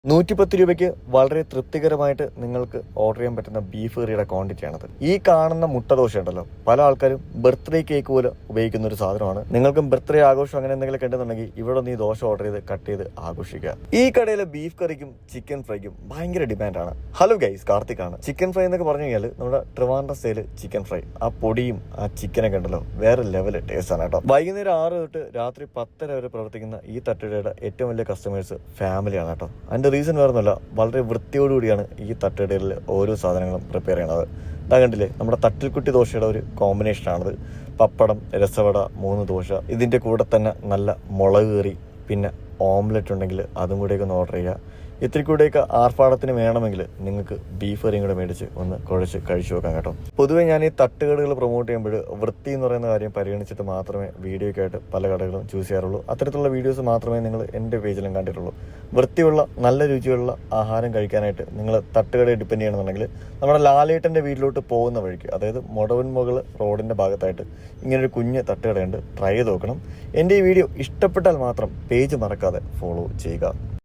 110 രൂപയ്ക്ക് വളരെ തൃപ്തികരമായിട്ട് നിങ്ങൾക്ക് ഓർഡർ ചെയ്യാൻ പറ്റുന്ന ബീഫ് കറിയുടെ ക്വാണ്ടിറ്റിയാണത്. ഈ കാണുന്ന മുട്ട ദോശ ഉണ്ടല്ലോ, പല ആൾക്കാരും ബർത്ത്ഡേ കേക്ക് പോലെ ഉപയോഗിക്കുന്ന ഒരു സാധനമാണ്. നിങ്ങൾക്കും ബർത്ത്ഡേ ആഘോഷം അങ്ങനെ എന്തെങ്കിലും ഉണ്ടെന്നുണ്ടെങ്കിൽ ഇവിടെ ഒന്ന് ഈ ദോശ ഓർഡർ ചെയ്ത് കട്ട് ചെയ്ത് ആഘോഷിക്കുക. ഈ കടയിലെ ബീഫ് കറിക്കും ചിക്കൻ ഫ്രൈക്കും ഭയങ്കര ഡിമാൻഡാണ്. ഹലോ ഗൈസ്, കാർത്തിക്കാണ്. ചിക്കൻ ഫ്രൈ എന്നൊക്കെ പറഞ്ഞു കഴിഞ്ഞാൽ നമ്മുടെ ട്രിവാൻഡ്രം സ്റ്റൈല് ചിക്കൻ ഫ്രൈ, ആ പൊടിയും ആ ചിക്കനൊക്കെ ഉണ്ടല്ലോ വേറെ ലെവല് ടേസ്റ്റ് ആണ് കേട്ടോ. വൈകുന്നേരം 6 തൊട്ട് രാത്രി 10 വരെ പ്രവർത്തിക്കുന്ന ഈ തട്ടുകടയുടെ ഏറ്റവും വലിയ കസ്റ്റമേഴ്സ് ഫാമിലിയാണ് കേട്ടോ. അതിന്റെ റീസൺ വേറൊന്നുമല്ല, വളരെ വൃത്തിയോടുകൂടിയാണ് ഈ തട്ടുകടയിൽ ഓരോ സാധനങ്ങളും പ്രിപ്പയർ ചെയ്യണത്. ഇതാ കണ്ടില്ലേ, നമ്മുടെ തട്ടിൽക്കുട്ടി ദോശയുടെ ഒരു കോമ്പിനേഷനാണത്. പപ്പടം, രസവട, 3 ദോശ, ഇതിൻ്റെ കൂടെ തന്നെ നല്ല മുളക് കറി, പിന്നെ ഓംലെറ്റ് ഉണ്ടെങ്കിൽ അതും കൂടെയൊക്കെ ഒന്ന് ഓർഡർ ചെയ്യുക. ഇത്തിരി കൂടെയൊക്കെ ആർഭാടത്തിന് വേണമെങ്കിൽ നിങ്ങൾക്ക് ബീഫ് കറിയും കൂടെ മേടിച്ച് ഒന്ന് കുഴച്ച് കഴിച്ചു നോക്കാം കേട്ടോ. പൊതുവേ ഞാൻ ഈ തട്ടുകടകൾ പ്രൊമോട്ട് ചെയ്യുമ്പോൾ വൃത്തി എന്ന് പറയുന്ന കാര്യം പരിഗണിച്ചിട്ട് മാത്രമേ വീഡിയോയ്ക്കായിട്ട് പല കടകളും ചൂസ് ചെയ്യാറുള്ളൂ. അത്തരത്തിലുള്ള വീഡിയോസ് മാത്രമേ നിങ്ങൾ എൻ്റെ പേജിലും കണ്ടിട്ടുള്ളൂ. വൃത്തിയുള്ള നല്ല രുചിയുള്ള ആഹാരം കഴിക്കാനായിട്ട് നിങ്ങൾ തട്ടുകടയെ ഡിപ്പെൻഡ് ചെയ്യണമെന്നുണ്ടെങ്കിൽ നമ്മുടെ ലാലേട്ടൻ്റെ വീട്ടിലോട്ട് പോകുന്ന വഴിക്ക്, അതായത് മൊടവൻമുകൾ റോഡിൻ്റെ ഭാഗത്തായിട്ട് ഇങ്ങനൊരു കുഞ്ഞ് തട്ടുകടയുണ്ട്. ട്രൈ ചെയ്ത് നോക്കണം. എൻ്റെ ഈ വീഡിയോ ഇഷ്ടപ്പെട്ടാൽ മാത്രം പേജ് മറക്കാതെ ഫോളോ ചെയ്യുക.